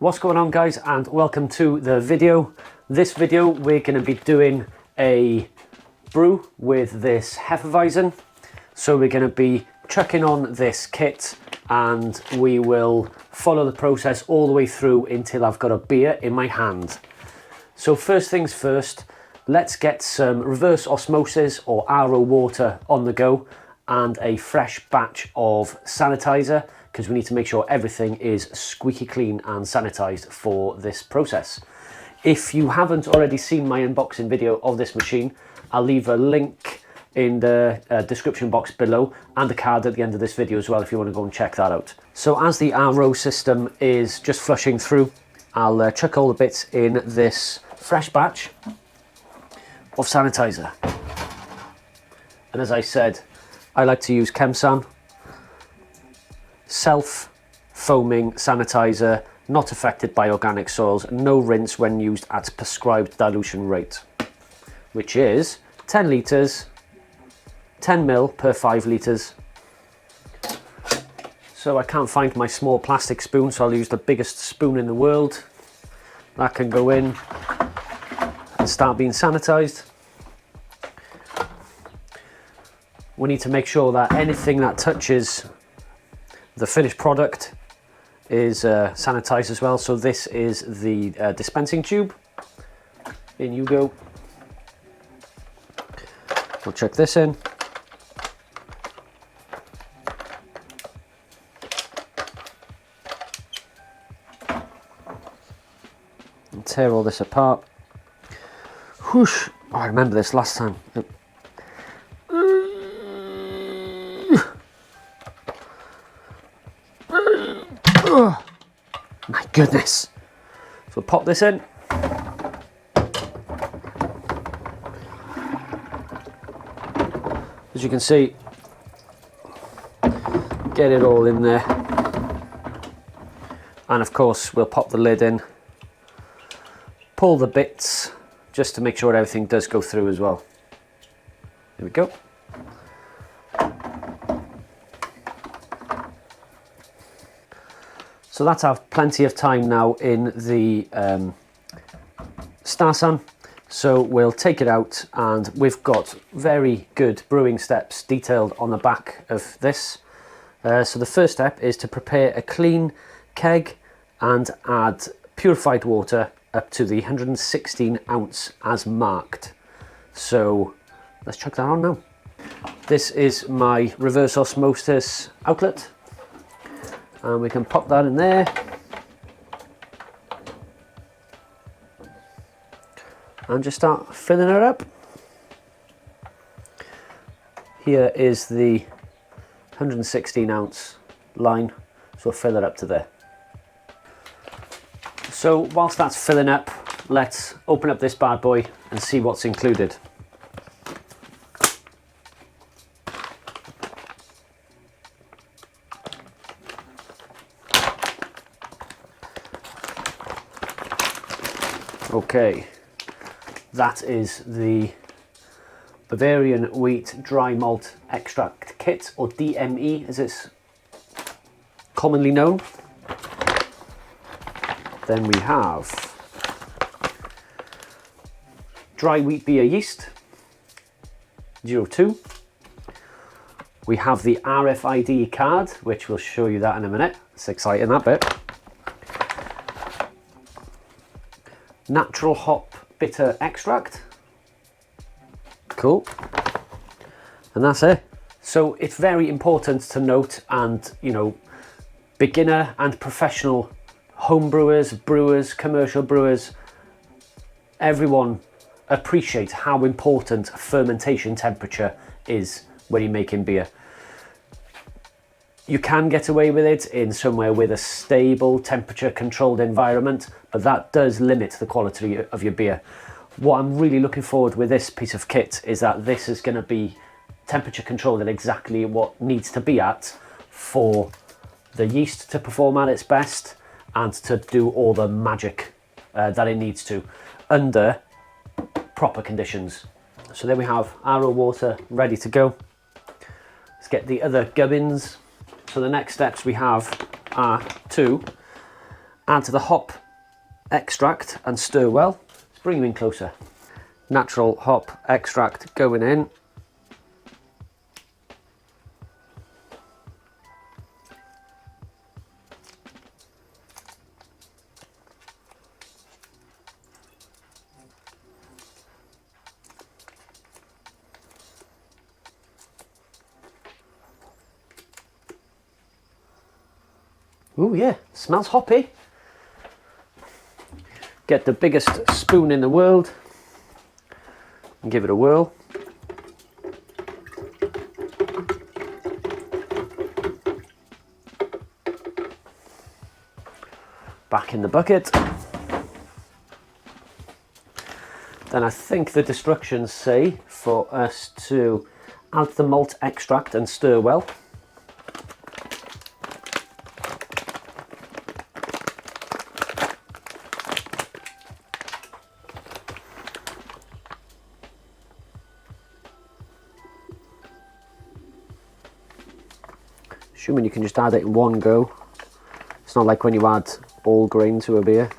What's going on, guys, and welcome to the video. This video we're going to be doing a brew with this Hefeweizen. So we're going to be chucking on this kit and we will follow the process all the way through until I've got a beer in my hand. So first things first, let's get some reverse osmosis or RO water on the go and a fresh batch of sanitizer, because we need to make sure everything is squeaky clean and sanitized for this process. If you haven't already seen my unboxing video of this machine, I'll leave a link in the description box below and a card at the end of this video as well if you want to go and check that out. So as the RO system is just flushing through, I'll chuck all the bits in this fresh batch of sanitizer. And as I said, I like to use Chemsan. Self-foaming sanitizer, not affected by organic soils, no rinse when used at prescribed dilution rate, which is 10 litres, 10 ml per 5 litres. So I can't find my small plastic spoon, so I'll use the biggest spoon in the world. That can go in and start being sanitized. We need to make sure that anything that touches the finished product is sanitized as well. So this is the dispensing tube. In you go. We'll check this in. And tear all this apart. Whoosh! Oh, I remember this last time. My goodness. So we'll pop this in. As you can see, get it all in there. And of course, we'll pop the lid in, pull the bits, just to make sure everything does go through as well. There we go. So that's have plenty of time now in the Starsan. So we'll take it out, and we've got very good brewing steps detailed on the back of this. So the first step is to prepare a clean keg and add purified water up to the 116 ounce as marked. So let's chuck that on now. This is my reverse osmosis outlet. And we can pop that in there. And just start filling it up. Here is the 116 ounce line, so we'll fill it up to there. So whilst that's filling up, let's open up this bad boy and see what's included. Okay, that is the Bavarian Wheat Dry Malt Extract Kit, or DME as it's commonly known. Then we have dry wheat beer yeast, 02. We have the RFID card, which we'll show you that in a minute. It's exciting, that bit. Natural hop bitter extract. Cool. And that's it. So it's very important to note, and you know, beginner and professional home brewers, commercial brewers, everyone appreciates how important fermentation temperature is when you're making beer. You can get away with it in somewhere with a stable temperature controlled environment, but that does limit the quality of your beer. What I'm really looking forward with this piece of kit is that this is going to be temperature controlled at exactly what needs to be at for the yeast to perform at its best and to do all the magic that it needs to under proper conditions. So there we have RO water ready to go. Let's get the other gubbins. So the next steps we have are to Add the hop extract and stir well. Let's bring you in closer. Natural hop extract going in. Oh yeah, smells hoppy. Get the biggest spoon in the world and give it a whirl. Back in the bucket. Then I think the instructions say for us to add the malt extract and stir well. Assuming you can just add it in one go. It's not like when you add all grain to a beer.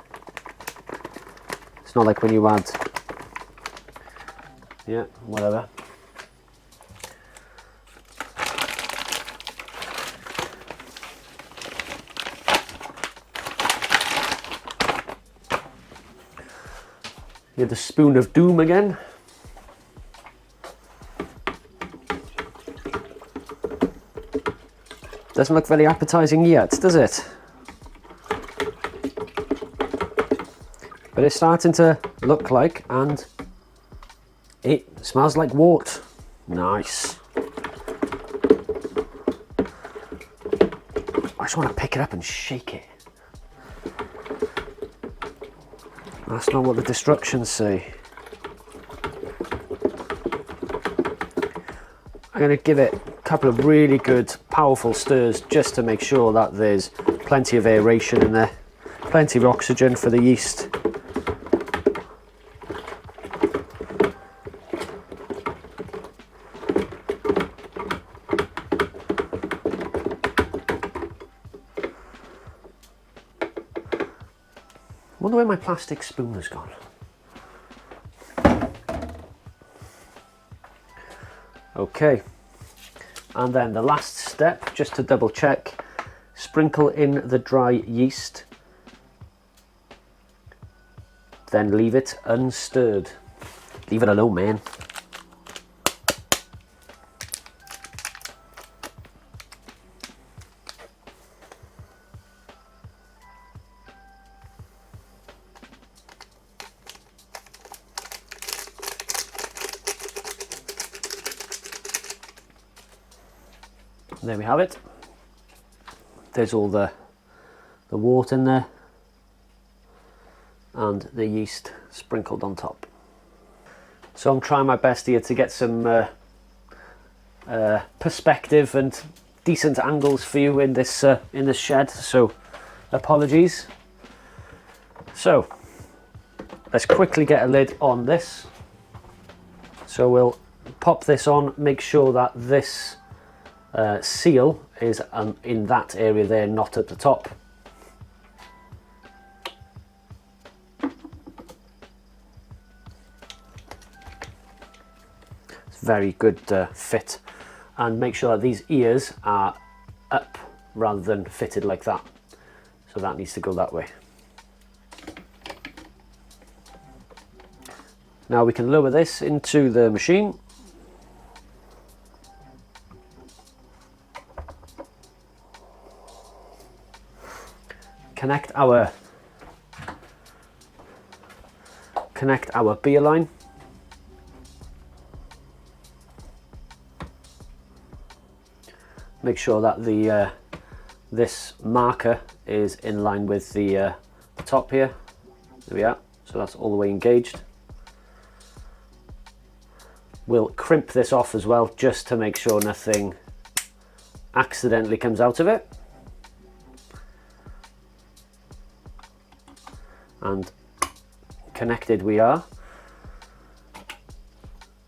It's not like when you add, yeah, whatever. Here's the spoon of doom again. Doesn't look very appetizing yet, does it? But it's starting to look like, and it smells like wort. Nice. I just want to pick it up and shake it. That's not what the instructions say. I'm going to give it a couple of really good, powerful stirs just to make sure that there's plenty of aeration in there, plenty of oxygen for the yeast. I wonder where my plastic spoon has gone. Okay, and then the last step, just to double check, sprinkle in the dry yeast, then leave it unstirred. Leave it alone, man. There we have it. There's all the wort in there and the yeast sprinkled on top. So I'm trying my best here to get some perspective and decent angles for you in this shed, so apologies. So let's quickly get a lid on this. So we'll pop this on, make sure that this seal is in that area there, not at the top. It's very good fit, and make sure that these ears are up rather than fitted like that. So that needs to go that way. Now we can lower this into the machine. Connect our beer line. Make sure that the this marker is in line with the top here. There we are. So that's all the way engaged. We'll crimp this off as well, just to make sure nothing accidentally comes out of it. And connected we are.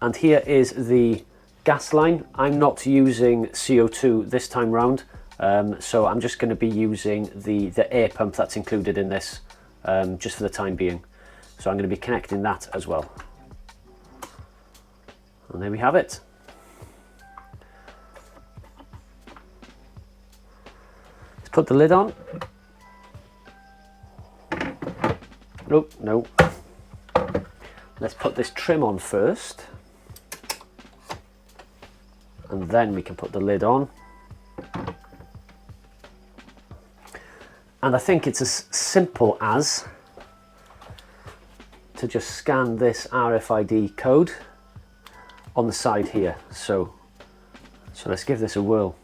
And here is the gas line. I'm not using CO2 this time round. So I'm just going to be using the air pump that's included in this, just for the time being. So I'm going to be connecting that as well. And there we have it. Let's put the lid on. Nope, no. Let's put this trim on first. And then we can put the lid on. And I think it's as simple as to just scan this RFID code on the side here. So let's give this a whirl.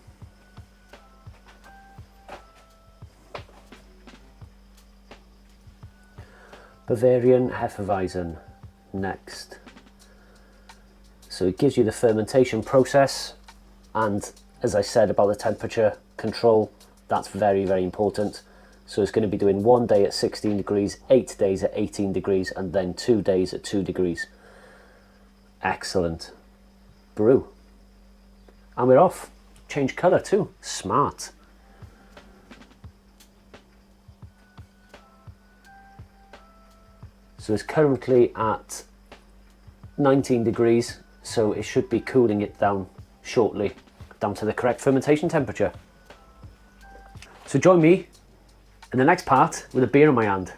Bavarian Hefeweizen next. So it gives you the fermentation process, and as I said about the temperature control, that's very, very important. So it's going to be doing 1 day at 16 degrees, 8 days at 18 degrees, and then 2 days at 2 degrees. Excellent. Brew. And we're off. Change colour too. Smart. So it's currently at 19 degrees, so it should be cooling it down shortly, down to the correct fermentation temperature. So join me in the next part with a beer in my hand.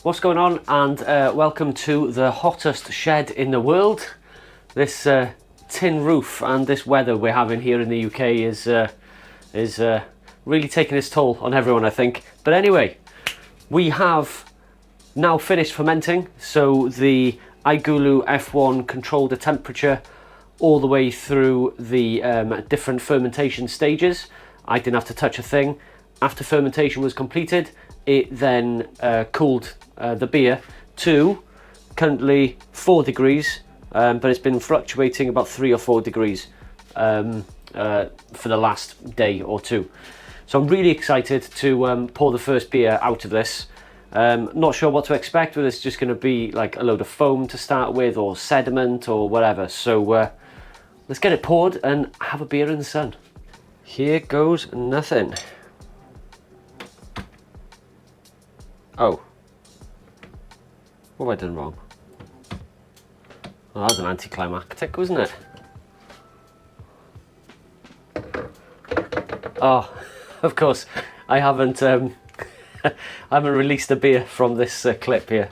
What's going on, and welcome to the hottest shed in the world. This tin roof and this weather we're having here in the UK is really taking its toll on everyone, I think. But anyway, we have now finished fermenting, so the Igulu F1 controlled the temperature all the way through the different fermentation stages. I didn't have to touch a thing. After fermentation was completed, it then cooled the beer to currently 4 degrees, but it's been fluctuating about 3 or 4 degrees for the last day or two. So I'm really excited to pour the first beer out of this. Not sure what to expect, whether it's just going to be like a load of foam to start with, or sediment, or whatever. So let's get it poured and have a beer in the sun. Here goes nothing. Oh, what have I done wrong? Oh, that was an anticlimactic, wasn't it? Oh, of course, I haven't I haven't released a beer from this clip here.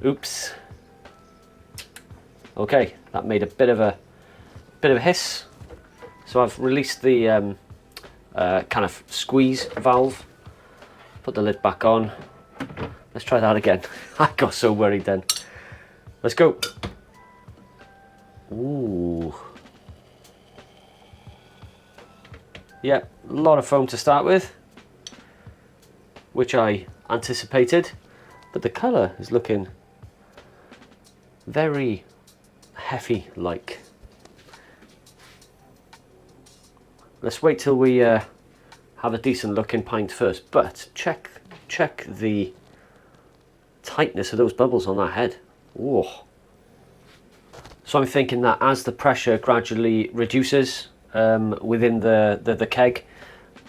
Oops. Okay, that made a bit of a hiss. So I've released the kind of squeeze valve. Put the lid back on. Let's try that again. I got so worried then. Let's go. Ooh. Yeah, a lot of foam to start with, which I anticipated, but the colour is looking very Heffy-like. Let's wait till we have a decent looking pint first, but check the tightness of those bubbles on that head. Ooh. So I'm thinking that as the pressure gradually reduces within the keg,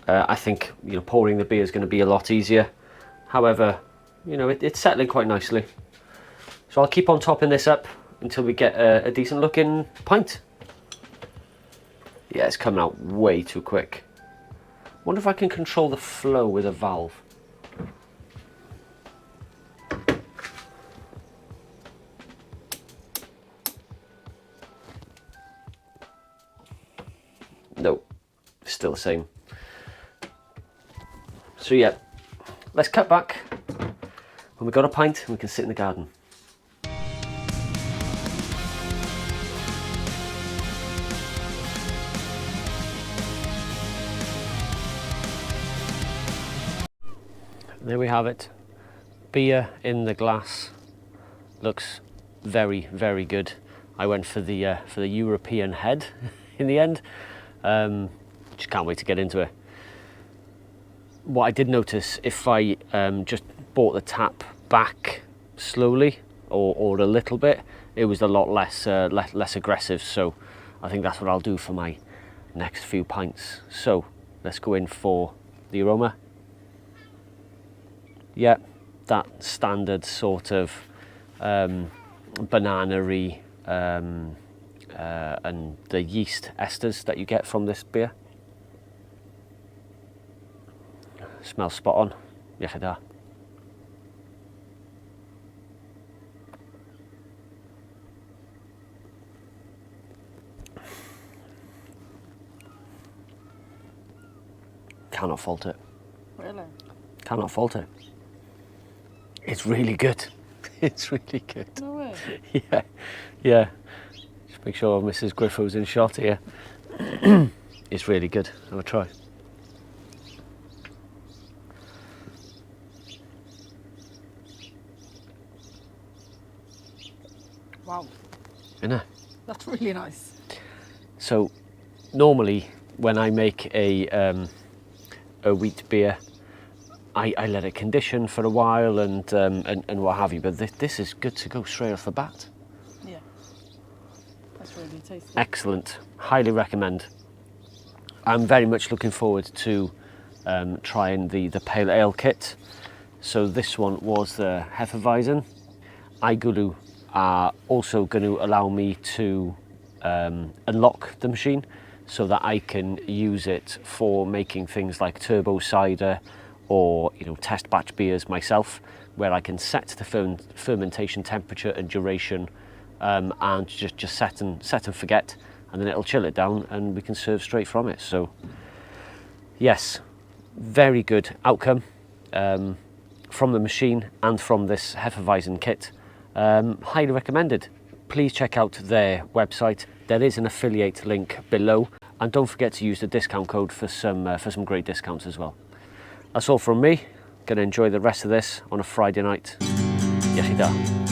I think, you know, pouring the beer is going to be a lot easier. However, you know, it's settling quite nicely. So I'll keep on topping this up until we get a decent looking pint. Yeah, it's coming out way too quick. Wonder if I can control the flow with a valve. No, still the same. So yeah, let's cut back when we've got a pint and we can sit in the garden. There we have it. Beer in the glass. Looks very, very good. I went for the European head in the end. Just can't wait to get into it. What I did notice, if I just brought the tap back slowly or a little bit, it was a lot less less aggressive. So I think that's what I'll do for my next few pints. So let's go in for the aroma. Yeah, that standard sort of banana-y and the yeast esters that you get from this beer. Smells spot on. Iechyd. Cannot fault it. Really? Cannot fault it. It's really good. It's really good. No way. Yeah, yeah. Just make sure Mrs. Griffo's in shot here. It's really good. Have a try. Wow. Isn't it? That's really nice. So normally when I make a wheat beer, I let it condition for a while and what have you, but this is good to go straight off the bat. Yeah. That's really tasty. Excellent. Highly recommend. I'm very much looking forward to trying the pale ale kit. So this one was the Hefeweizen. Igulu are also going to allow me to unlock the machine so that I can use it for making things like turbo cider or test batch beers myself, where I can set the fermentation temperature and duration and just set and forget, and then it'll chill it down and we can serve straight from it. So yes, very good outcome from the machine and from this Hefeweizen kit. Highly recommended. Please check out their website. There is an affiliate link below, and don't forget to use the discount code for some great discounts as well. That's all from me. Gonna enjoy the rest of this on a Friday night. Iechyd.